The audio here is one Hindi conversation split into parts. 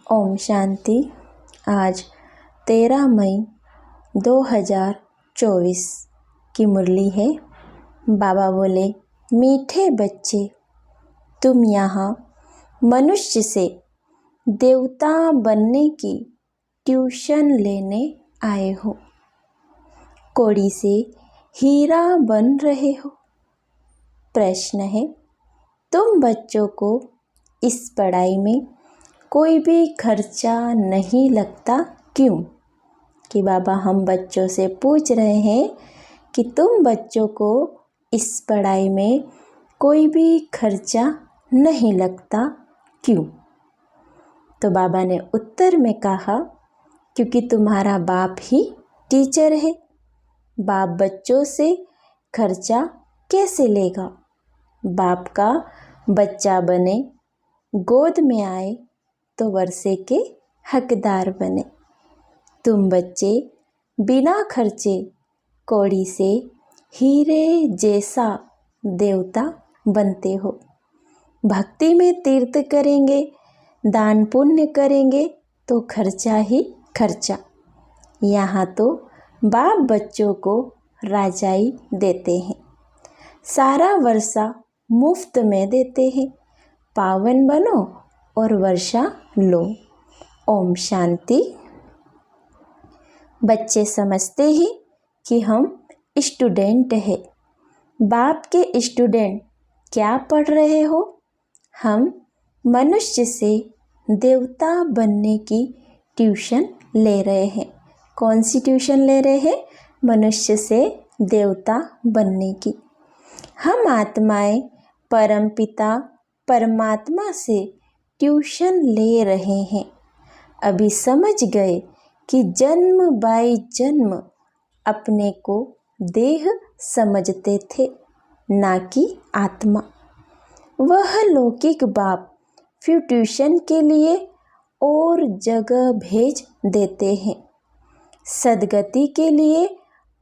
ओम शांति। आज 13 मई 2024 की मुरली है। बाबा बोले, मीठे बच्चे, तुम यहाँ मनुष्य से देवता बनने की ट्यूशन लेने आए हो। कौड़ी से हीरा बन रहे हो। प्रश्न है, तुम बच्चों को इस पढ़ाई में कोई भी खर्चा नहीं लगता क्यों? कि बाबा हम बच्चों से पूछ रहे हैं कि तुम बच्चों को इस पढ़ाई में कोई भी खर्चा नहीं लगता क्यों? तो बाबा ने उत्तर में कहा, क्योंकि तुम्हारा बाप ही टीचर है। बाप बच्चों से खर्चा कैसे लेगा? बाप का बच्चा बने, गोद में आए तो वर्षे के हकदार बने। तुम बच्चे बिना खर्चे कौड़ी से हीरे जैसा देवता बनते हो। भक्ति में तीर्थ करेंगे, दान पुण्य करेंगे तो खर्चा ही खर्चा। यहाँ तो बाप बच्चों को राजाई देते हैं, सारा वर्षा मुफ्त में देते हैं। पावन बनो और वर्षा लो। ओम शांति। बच्चे समझते ही कि हम स्टूडेंट हैं। बाप के स्टूडेंट क्या पढ़ रहे हो? हम मनुष्य से देवता बनने की ट्यूशन ले रहे हैं। कौन सी ट्यूशन ले रहे हैं? मनुष्य से देवता बनने की। हम आत्माएं परमपिता परमात्मा से ट्यूशन ले रहे हैं। अभी समझ गए कि जन्म बाई जन्म अपने को देह समझते थे, ना कि आत्मा। वह लौकिक बाप फिर ट्यूशन के लिए और जगह भेज देते हैं, सदगति के लिए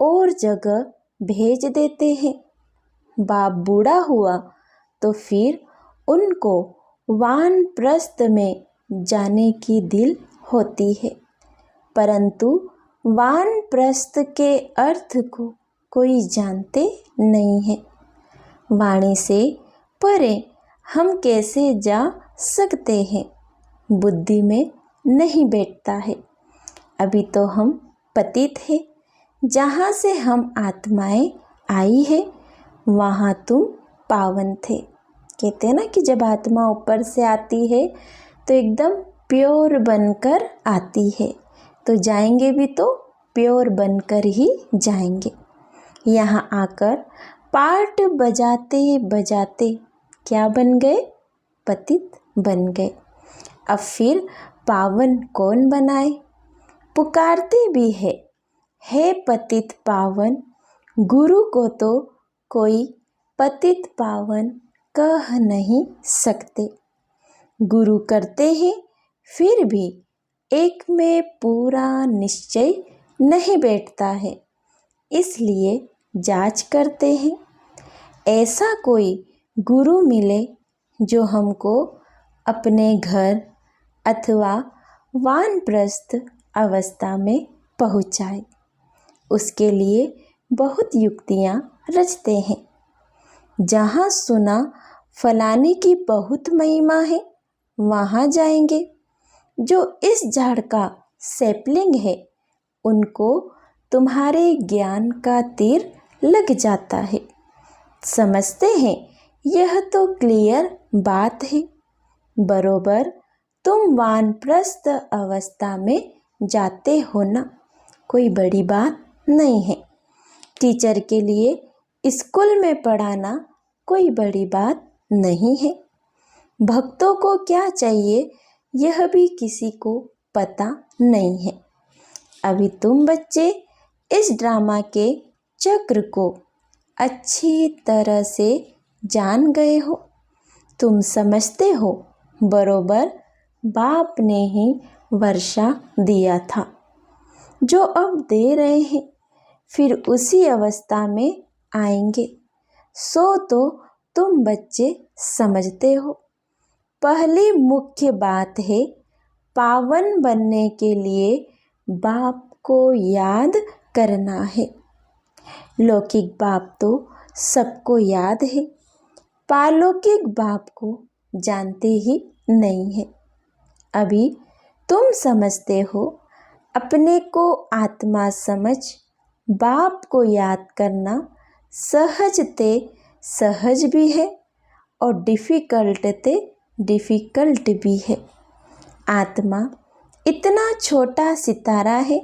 और जगह भेज देते हैं। बाप बूढ़ा हुआ तो फिर उनको वानप्रस्थ में जाने की दिल होती है, परंतु वानप्रस्थ के अर्थ को कोई जानते नहीं है। वाणी से परे हम कैसे जा सकते हैं? बुद्धि में नहीं बैठता है। अभी तो हम पतित हैं। जहाँ से हम आत्माएं आई है वहाँ तुम पावन थे। कहते हैं ना कि जब आत्मा ऊपर से आती है तो एकदम प्योर बनकर आती है, तो जाएंगे भी तो प्योर बनकर ही जाएंगे। यहाँ आकर पार्ट बजाते बजाते क्या बन गए? पतित बन गए। अब फिर पावन कौन बनाए? पुकारते भी है पतित पावन। गुरु को तो कोई पतित पावन कह नहीं सकते। गुरु करते हैं फिर भी एक में पूरा निश्चय नहीं बैठता है, इसलिए जांच करते हैं। ऐसा कोई गुरु मिले जो हमको अपने घर अथवा वानप्रस्थ अवस्था में पहुँचाए। उसके लिए बहुत युक्तियाँ रचते हैं। जहाँ सुना फलाने की बहुत महिमा है वहाँ जाएंगे। जो इस झाड़ का सैपलिंग है उनको तुम्हारे ज्ञान का तीर लग जाता है। समझते हैं यह तो क्लियर बात है। बरोबर तुम वानप्रस्थ अवस्था में जाते हो ना, कोई बड़ी बात नहीं है। टीचर के लिए स्कूल में पढ़ाना कोई बड़ी बात नहीं है। भक्तों को क्या चाहिए यह भी किसी को पता नहीं है। अभी तुम बच्चे इस ड्रामा के चक्र को अच्छी तरह से जान गए हो। तुम समझते हो बरोबर बाप ने ही वर्षा दिया था, जो अब दे रहे हैं फिर उसी अवस्था में आएंगे। सो तो तुम बच्चे समझते हो। पहली मुख्य बात है पावन बनने के लिए बाप को याद करना है। लौकिक बाप तो सबको याद है, पारलौकिक बाप को जानते ही नहीं है। अभी तुम समझते हो, अपने को आत्मा समझ बाप को याद करना सहज ते सहज भी है और डिफ़िकल्ट ते डिफ़िकल्ट भी है। आत्मा इतना छोटा सितारा है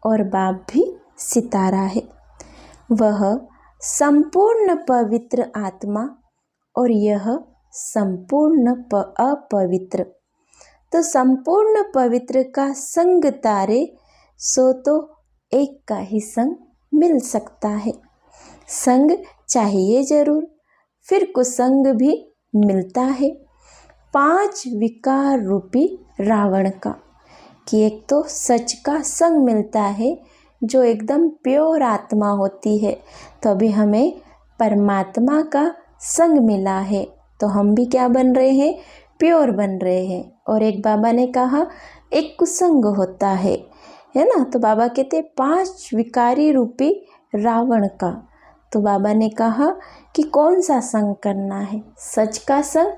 और बाप भी सितारा है। वह संपूर्ण पवित्र आत्मा और यह संपूर्ण अपवित्र। तो संपूर्ण पवित्र का संग तारे सो तो एक का ही संग मिल सकता है। संग चाहिए जरूर, फिर कुसंग भी मिलता है। 5 विकार रूपी रावण का कि एक तो सच का संग मिलता है जो एकदम प्योर आत्मा होती है, तो अभी हमें परमात्मा का संग मिला है तो हम भी क्या बन रहे हैं, प्योर बन रहे हैं। और एक बाबा ने कहा एक कुसंग होता है ना, तो बाबा कहते 5 विकारी रूपी रावण का। तो बाबा ने कहा कि कौन सा संग करना है, सच का संग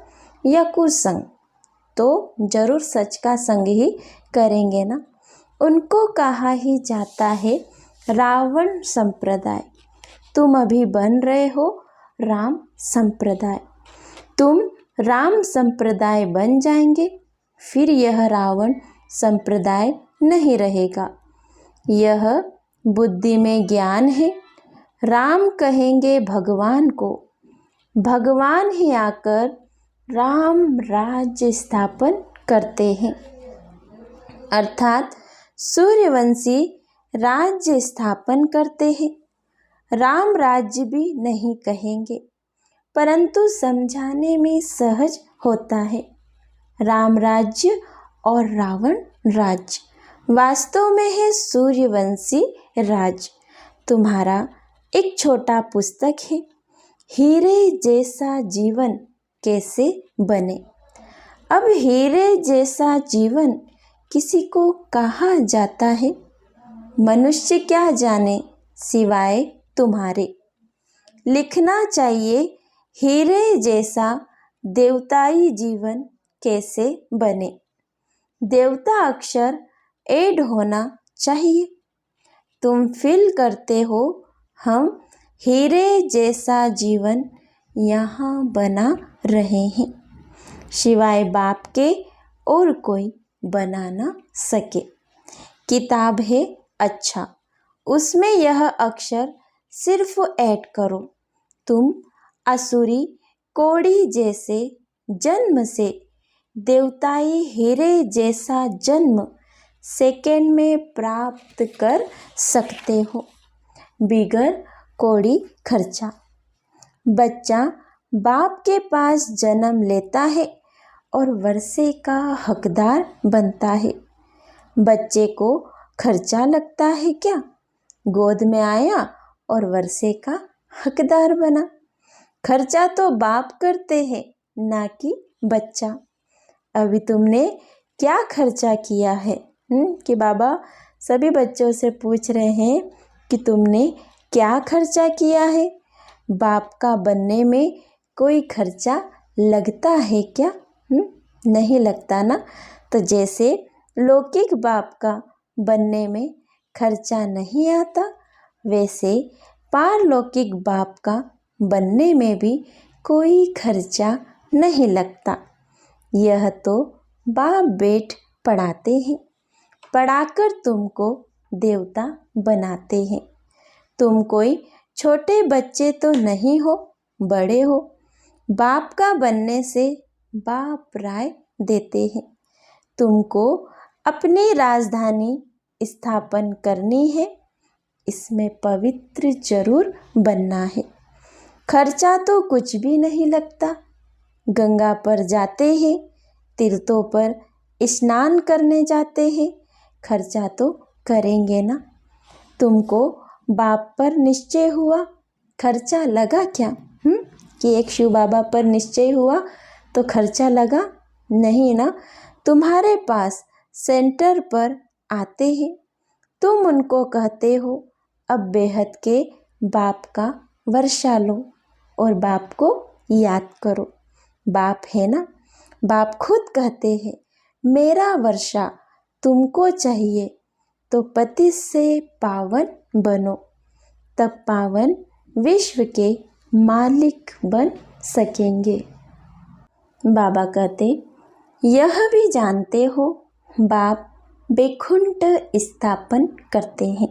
या कुसंग, तो जरूर सच का संग ही करेंगे ना। उनको कहा ही जाता है रावण संप्रदाय। तुम अभी बन रहे हो राम संप्रदाय। तुम राम संप्रदाय बन जाएंगे, फिर यह रावण संप्रदाय नहीं रहेगा। यह बुद्धि में ज्ञान है। राम कहेंगे भगवान को, भगवान ही आकर राम राज्य स्थापन करते हैं, अर्थात सूर्यवंशी राज्य स्थापन करते हैं। राम राज्य भी नहीं कहेंगे, परंतु समझाने में सहज होता है। राम राज्य और रावण राज्य वास्तव में है सूर्यवंशी राज्य। तुम्हारा एक छोटा पुस्तक है, हीरे जैसा जीवन कैसे बने। अब हीरे जैसा जीवन किसी को कहा जाता है, मनुष्य क्या जाने सिवाय तुम्हारे। लिखना चाहिए हीरे जैसा देवताई जीवन कैसे बने। देवता अक्षर ऐड होना चाहिए। तुम फील करते हो हम हीरे जैसा जीवन यहाँ बना रहे हैं, सिवाय बाप के और कोई बना ना सके। किताब है अच्छा, उसमें यह अक्षर सिर्फ ऐड करो। तुम असुरी कोड़ी जैसे जन्म से देवताई हीरे जैसा जन्म सेकेंड में प्राप्त कर सकते हो, बिगर कोड़ी खर्चा। बच्चा बाप के पास जन्म लेता है और वर्षे का हकदार बनता है। बच्चे को खर्चा लगता है क्या? गोद में आया और वर्षे का हकदार बना। खर्चा तो बाप करते हैं, ना कि बच्चा। अभी तुमने क्या खर्चा किया है? कि बाबा सभी बच्चों से पूछ रहे हैं कि तुमने क्या खर्चा किया है? बाप का बनने में कोई खर्चा लगता है क्या? नहीं लगता ना। तो जैसे लौकिक बाप का बनने में खर्चा नहीं आता, वैसे पारलौकिक बाप का बनने में भी कोई खर्चा नहीं लगता। यह तो बाप बेट पढ़ाते हैं, पढ़ाकर तुमको देवता बनाते हैं। तुम कोई छोटे बच्चे तो नहीं हो, बड़े हो। बाप का बनने से बाप राय देते हैं। तुमको अपनी राजधानी स्थापन करनी है, इसमें पवित्र जरूर बनना है। खर्चा तो कुछ भी नहीं लगता। गंगा पर जाते हैं, तीर्थों पर स्नान करने जाते हैं, खर्चा तो करेंगे ना। तुमको बाप पर निश्चय हुआ, खर्चा लगा क्या? कि एक शिव बाबा पर निश्चय हुआ तो खर्चा लगा? नहीं ना। तुम्हारे पास सेंटर पर आते हैं। तुम उनको कहते हो अब बेहद के बाप का वर्षा लो और बाप को याद करो। बाप है ना, बाप खुद कहते हैं मेरा वर्षा तुमको चाहिए तो पति से पावन बनो, तब पावन विश्व के मालिक बन सकेंगे। बाबा कहते यह भी जानते हो बाप बैकुंठ स्थापन करते हैं।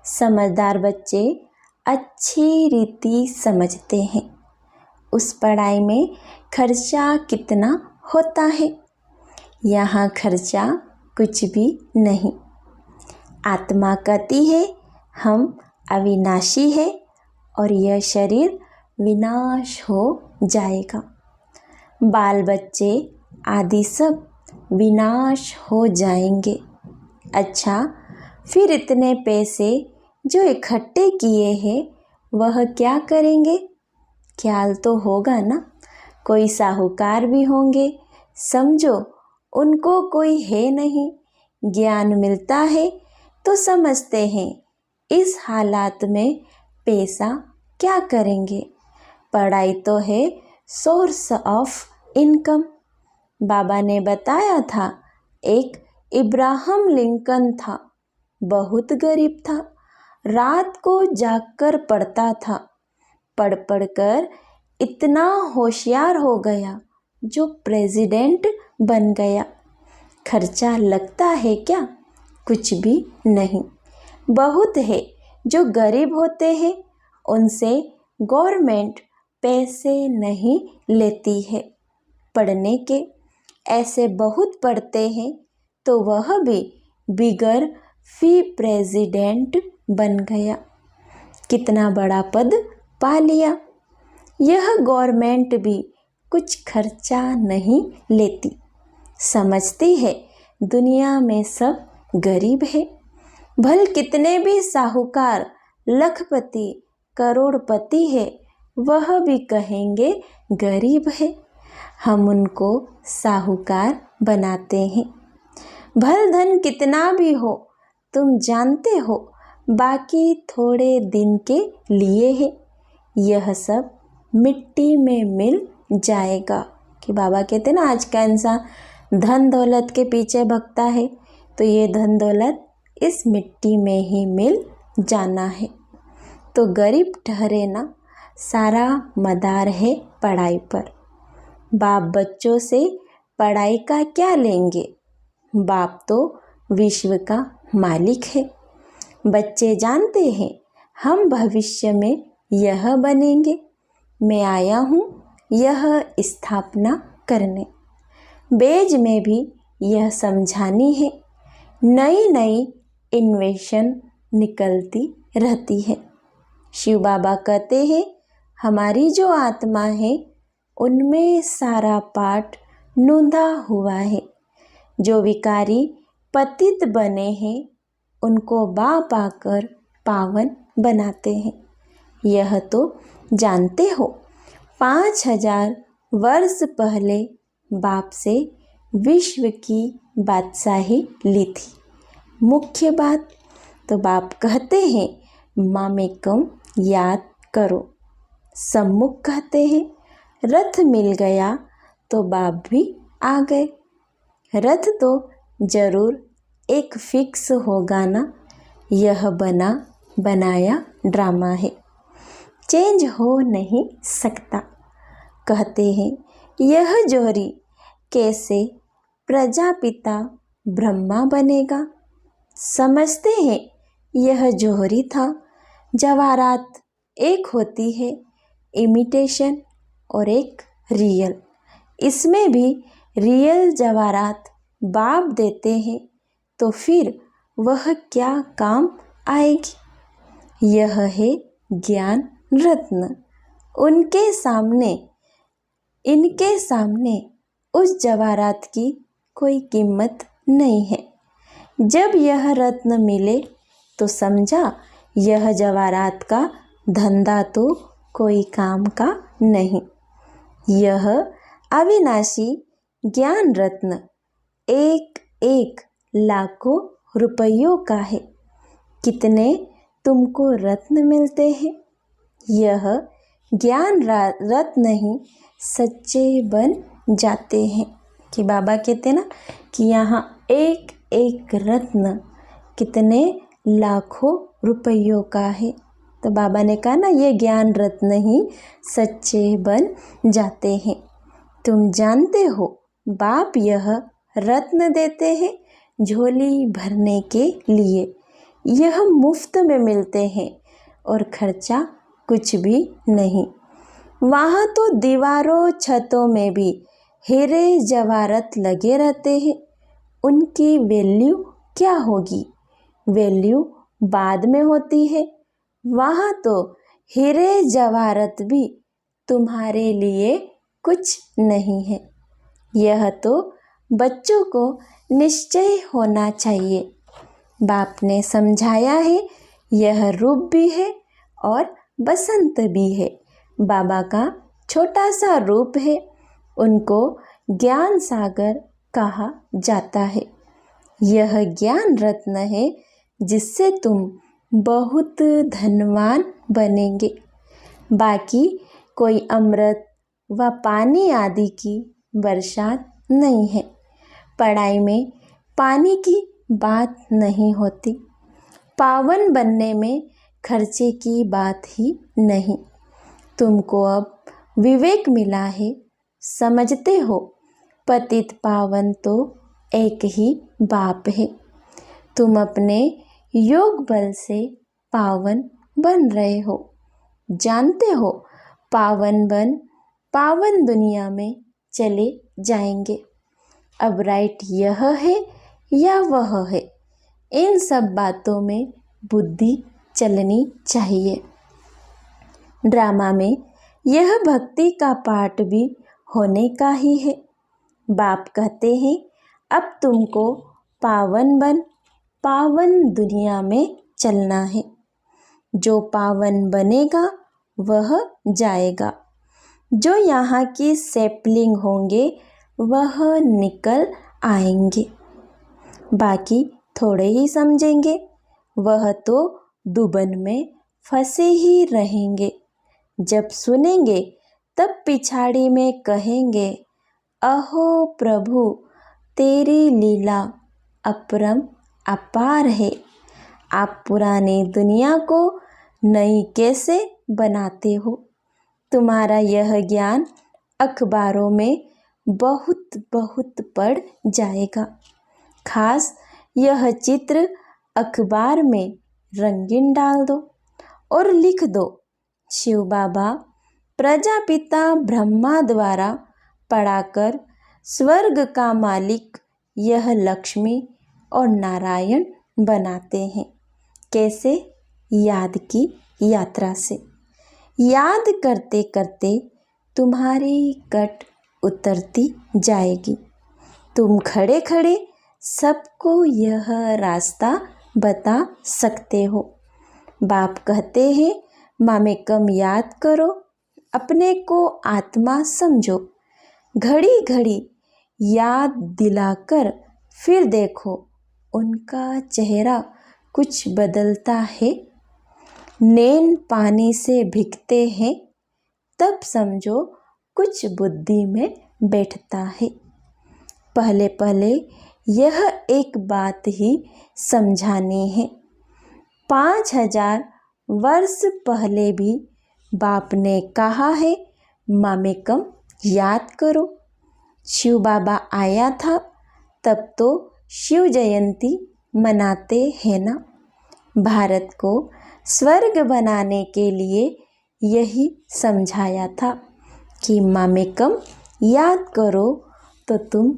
समझदार बच्चे अच्छी रीति समझते हैं उस पढ़ाई में खर्चा कितना होता है। यहाँ खर्चा कुछ भी नहीं। आत्मा कहती है हम अविनाशी है और यह शरीर विनाश हो जाएगा। बाल बच्चे आदि सब विनाश हो जाएंगे। अच्छा, फिर इतने पैसे जो इकट्ठे किए हैं वह क्या करेंगे? ख्याल तो होगा ना, कोई साहूकार भी होंगे। समझो उनको कोई है नहीं। ज्ञान मिलता है तो समझते हैं इस हालात में पैसा क्या करेंगे। पढ़ाई तो है सोर्स ऑफ इनकम। बाबा ने बताया था एक इब्राहिम लिंकन था, बहुत गरीब था, रात को जागकर पढ़ता था। पढ़ पढ़ कर इतना होशियार हो गया जो प्रेसिडेंट बन गया। खर्चा लगता है क्या? कुछ भी नहीं। बहुत है जो गरीब होते हैं उनसे गवर्नमेंट पैसे नहीं लेती है पढ़ने के। ऐसे बहुत पढ़ते हैं तो वह भी बिगर फी प्रेसिडेंट बन गया। कितना बड़ा पद पा लिया। यह गवर्नमेंट भी कुछ खर्चा नहीं लेती। समझती है दुनिया में सब गरीब है। भल कितने भी साहूकार लखपति करोड़पति है वह भी कहेंगे गरीब है। हम उनको साहूकार बनाते हैं। भल धन कितना भी हो तुम जानते हो बाकी थोड़े दिन के लिए है। यह सब मिट्टी में मिल जाएगा। कि बाबा कहते ना आज का इंसान धन दौलत के पीछे भगता है तो ये धन दौलत इस मिट्टी में ही मिल जाना है। तो गरीब ठहरे ना, सारा मदार है पढ़ाई पर। बाप बच्चों से पढ़ाई का क्या लेंगे? बाप तो विश्व का मालिक है। बच्चे जानते हैं हम भविष्य में यह बनेंगे। मैं आया हूँ यह स्थापना करने। बेज में भी यह समझानी है। नई नई इन्वेशन निकलती रहती है। शिव बाबा कहते हैं हमारी जो आत्मा है उनमें सारा पाठ नूंधा हुआ है। जो विकारी पतित बने हैं उनको बाप आकर पावन बनाते हैं। यह तो जानते हो 5000 वर्ष पहले बाप से विश्व की बादशाही ली थी। मुख्य बात तो बाप कहते हैं मामेकम याद करो। सम्मुख कहते हैं रथ मिल गया तो बाप भी आ गए। रथ तो जरूर एक फिक्स होगा ना, यह बना बनाया ड्रामा है, चेंज हो नहीं सकता। कहते हैं यह जोहरी कैसे प्रजापिता ब्रह्मा बनेगा। समझते हैं यह जोहरी था। जवाहरात एक होती है इमिटेशन और एक रियल। इसमें भी रियल जवाहरात बाप देते हैं तो फिर वह क्या काम आएगी। यह है ज्ञान रत्न। इनके सामने उस जवाहरात की कोई कीमत नहीं है। जब यह रत्न मिले तो समझा यह जवाहरात का धंधा तो कोई काम का नहीं। यह अविनाशी ज्ञान रत्न एक एक लाखों रुपयों का है। कितने तुमको रत्न मिलते हैं। यह ज्ञान रत्न ही सच्चे बन जाते हैं। कि बाबा कहते ना कि यहाँ एक एक रत्न कितने लाखों रुपयों का है। तो बाबा ने कहा ना ये ज्ञान रत्न ही सच्चे बन जाते हैं। तुम जानते हो बाप यह रत्न देते हैं झोली भरने के लिए। यह मुफ्त में मिलते हैं और खर्चा कुछ भी नहीं। वहाँ तो दीवारों छतों में भी हीरे जवाहरात लगे रहते हैं। उनकी वैल्यू क्या होगी? वैल्यू बाद में होती है। वहाँ तो हीरे जवाहरात भी तुम्हारे लिए कुछ नहीं है। यह तो बच्चों को निश्चय होना चाहिए। बाप ने समझाया है यह रूप भी है और बसंत भी है। बाबा का छोटा सा रूप है। उनको ज्ञान सागर कहा जाता है। यह ज्ञान रत्न है जिससे तुम बहुत धनवान बनेंगे। बाकी कोई अमृत व पानी आदि की बरसात नहीं है। पढ़ाई में पानी की बात नहीं होती। पावन बनने में खर्चे की बात ही नहीं। तुमको अब विवेक मिला है। समझते हो पतित पावन तो एक ही बाप है। तुम अपने योग बल से पावन बन रहे हो। जानते हो पावन बन पावन दुनिया में चले जाएंगे। अब राइट यह है या वह है, इन सब बातों में बुद्धि चलनी चाहिए। ड्रामा में यह भक्ति का पाठ भी होने का ही है। बाप कहते हैं अब तुमको पावन बन पावन दुनिया में चलना है। जो पावन बनेगा वह जाएगा। जो यहाँ की सैपलिंग होंगे वह निकल आएंगे। बाकी थोड़े ही समझेंगे। वह तो दुबन में फंसे ही रहेंगे। जब सुनेंगे तब पिछाड़ी में कहेंगे अहो प्रभु तेरी लीला अपरम अपार है। आप पुरानी दुनिया को नई कैसे बनाते हो? तुम्हारा यह ज्ञान अखबारों में बहुत बहुत पढ़ जाएगा। खास यह चित्र अखबार में रंगीन डाल दो और लिख दो शिव बाबा प्रजापिता ब्रह्मा द्वारा पढ़ाकर स्वर्ग का मालिक यह लक्ष्मी और नारायण बनाते हैं। कैसे? याद की यात्रा से। याद करते करते तुम्हारी कट उतरती जाएगी। तुम खड़े खड़े सबको यह रास्ता बता सकते हो। बाप कहते हैं मामे कम याद करो, अपने को आत्मा समझो। घड़ी घड़ी याद दिलाकर फिर देखो उनका चेहरा कुछ बदलता है। नैन पानी से भीगते हैं तब समझो कुछ बुद्धि में बैठता है। पहले पहले यह एक बात ही समझानी है। 5000 वर्ष पहले भी बाप ने कहा है मामेकम याद करो। शिव बाबा आया था तब तो शिव जयंती मनाते हैं ना। भारत को स्वर्ग बनाने के लिए यही समझाया था कि मामेकम याद करो तो तुम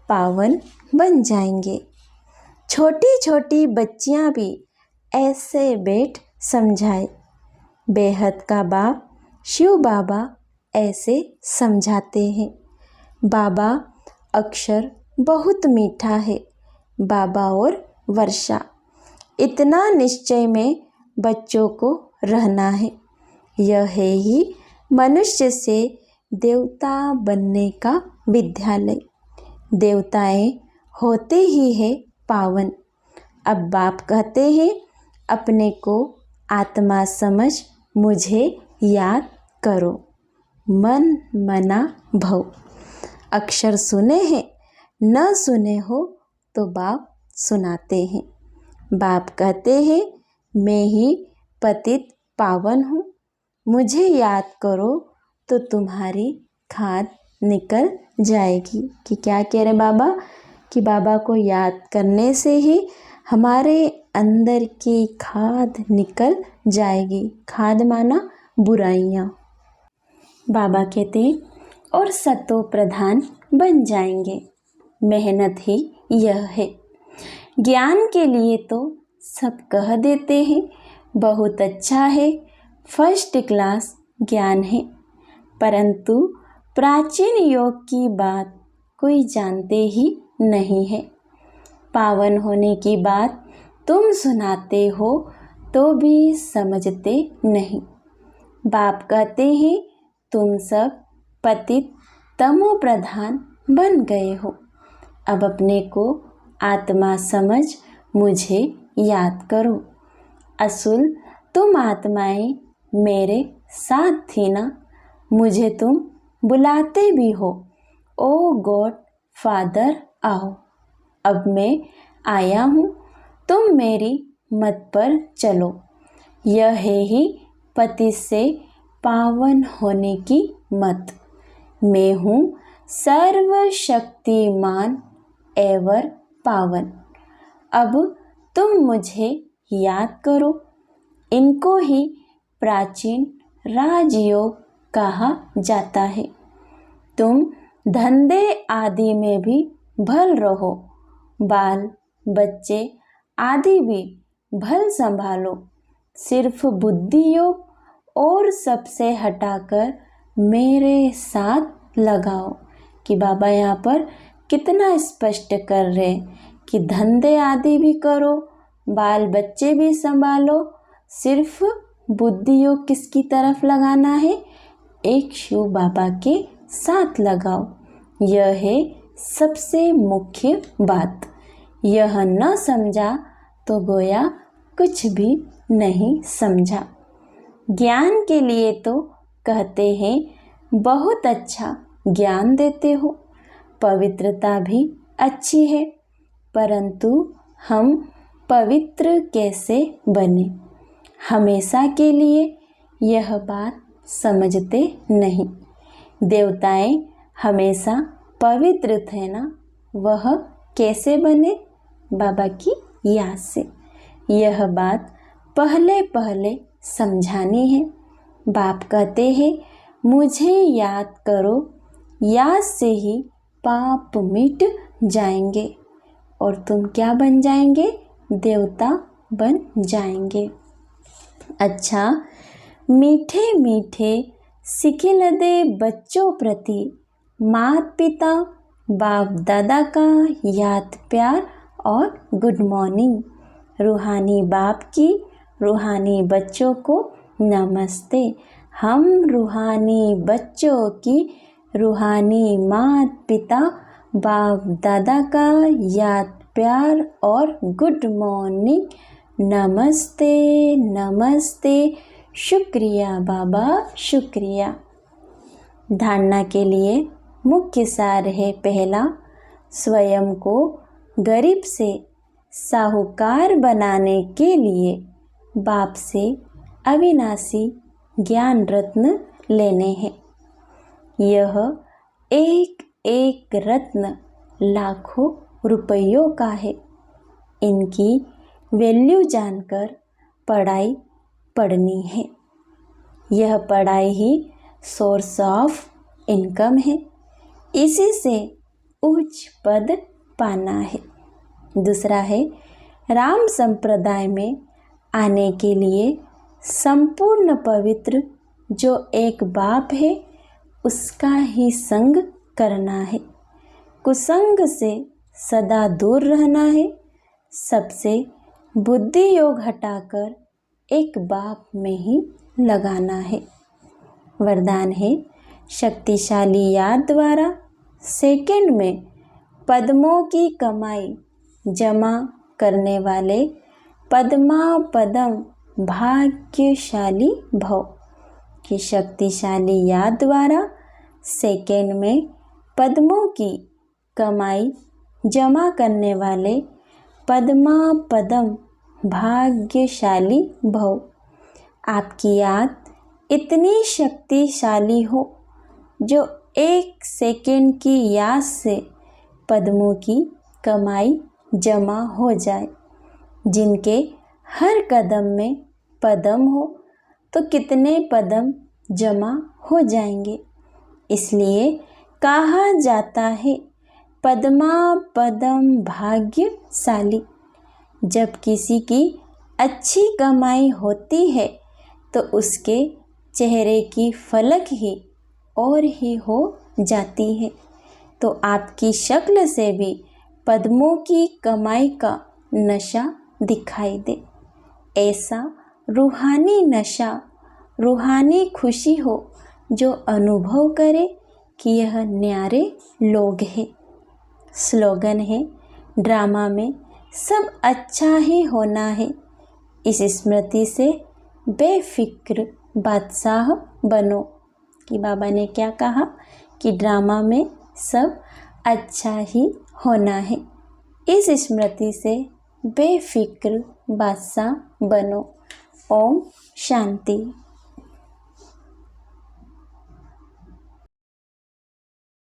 पावन बन जाएंगे। छोटी छोटी बच्चियां भी ऐसे बैठ समझाए। बेहद का बाप शिव बाबा ऐसे समझाते हैं। बाबा अक्षर बहुत मीठा है। बाबा और वर्षा इतना निश्चय में बच्चों को रहना है। यह है ही मनुष्य से देवता बनने का विद्यालय। देवताएं होते ही है पावन। अब बाप कहते हैं अपने को आत्मा समझ मुझे याद करो, मन मना भव। अक्षर सुने हैं, न सुने हो तो बाप सुनाते हैं। बाप कहते हैं मैं ही पतित पावन हूँ, मुझे याद करो तो तुम्हारी खाद निकल जाएगी। कि क्या कह रहे बाबा कि बाबा को याद करने से ही हमारे अंदर की खाद निकल जाएगी। खाद माना बुराइयाँ। बाबा कहते हैं और सतो प्रधान बन जाएंगे। मेहनत ही यह है। ज्ञान के लिए तो सब कह देते हैं बहुत अच्छा है, फर्स्ट क्लास ज्ञान है, परंतु प्राचीन योग की बात कोई जानते ही नहीं है। पावन होने की बात तुम सुनाते हो तो भी समझते नहीं। बाप कहते हैं तुम सब पतित तमो प्रधान बन गए हो। अब अपने को आत्मा समझ मुझे याद करो। असुल तुम आत्माएं मेरे साथ थी ना, मुझे तुम बुलाते भी हो, ओ गॉड फादर आओ। अब मैं आया हूँ, तुम मेरी मत पर चलो। यह है ही पति से पावन होने की मत। मैं हूँ सर्वशक्तिमान एवर पावन। अब तुम मुझे याद करो। इनको ही प्राचीन राजयोग कहा जाता है। तुम धंधे आदि में भी भल रहो, बाल बच्चे आदि भी भल संभालो, सिर्फ बुद्धि योग और सबसे हटाकर मेरे साथ लगाओ। कि बाबा यहाँ पर कितना स्पष्ट कर रहे हैं कि धंधे आदि भी करो, बाल बच्चे भी संभालो, सिर्फ बुद्धि योग किसकी तरफ लगाना है? एक शिव बाबा के साथ लगाओ। यह है सबसे मुख्य बात। यह न समझा तो गोया कुछ भी नहीं समझा। ज्ञान के लिए तो कहते हैं बहुत अच्छा ज्ञान देते हो, पवित्रता भी अच्छी है, परंतु हम पवित्र कैसे बने हमेशा के लिए यह बात समझते नहीं। देवताएं हमेशा पवित्र थे ना, वह कैसे बने? बाबा की याद से। यह बात पहले पहले समझानी है। बाप कहते हैं मुझे याद करो, याद से ही पाप मिट जाएंगे और तुम क्या बन जाएंगे? देवता बन जाएंगे। अच्छा, मीठे मीठे सिखिल दे बच्चों प्रति माता पिता बाप दादा का याद प्यार और गुड मॉर्निंग। रूहानी बाप की रूहानी बच्चों को नमस्ते। हम रूहानी बच्चों की रूहानी माता पिता बाप दादा का याद प्यार और गुड मॉर्निंग। नमस्ते नमस्ते। शुक्रिया बाबा, शुक्रिया। धारणा के लिए मुख्य सार है पहला, स्वयं को गरीब से साहूकार बनाने के लिए बाप से अविनाशी ज्ञान रत्न लेने हैं। यह एक एक रत्न लाखों रुपयों का है। इनकी वैल्यू जानकर पढ़ाई पढ़नी है। यह पढ़ाई ही सोर्स ऑफ इनकम है। इसी से उच्च पद पाना है। दूसरा है राम संप्रदाय में आने के लिए संपूर्ण पवित्र जो एक बाप है उसका ही संग करना है। कुसंग से सदा दूर रहना है। सबसे बुद्धि योग हटाकर एक बाप में ही लगाना है। वरदान है शक्तिशाली याद द्वारा सेकंड में पद्मों की कमाई जमा करने वाले पद्मा पदम भाग्यशाली भव। कि शक्तिशाली याद द्वारा सेकेंड में पद्मों की कमाई जमा करने वाले पद्मा पदम भाग्यशाली भव। आपकी याद इतनी शक्तिशाली हो जो 1 सेकेंड की याद से पद्मों की कमाई जमा हो जाए। जिनके हर कदम में पदम हो तो कितने पदम जमा हो जाएंगे। इसलिए कहा जाता है पद्मा पदम भाग्यशाली। जब किसी की अच्छी कमाई होती है तो उसके चेहरे की फलक ही और ही हो जाती है। तो आपकी शक्ल से भी पद्मों की कमाई का नशा दिखाई दे। ऐसा रूहानी नशा, रूहानी खुशी हो जो अनुभव करे कि यह न्यारे लोग हैं। स्लोगन है ड्रामा में सब अच्छा ही होना है। इस स्मृति से बेफिक्र बादशाह बनो। कि बाबा ने क्या कहा कि ड्रामा में सब अच्छा ही होना है। इस स्मृति से बेफिक्र बादशाह बनो। ओम शांति।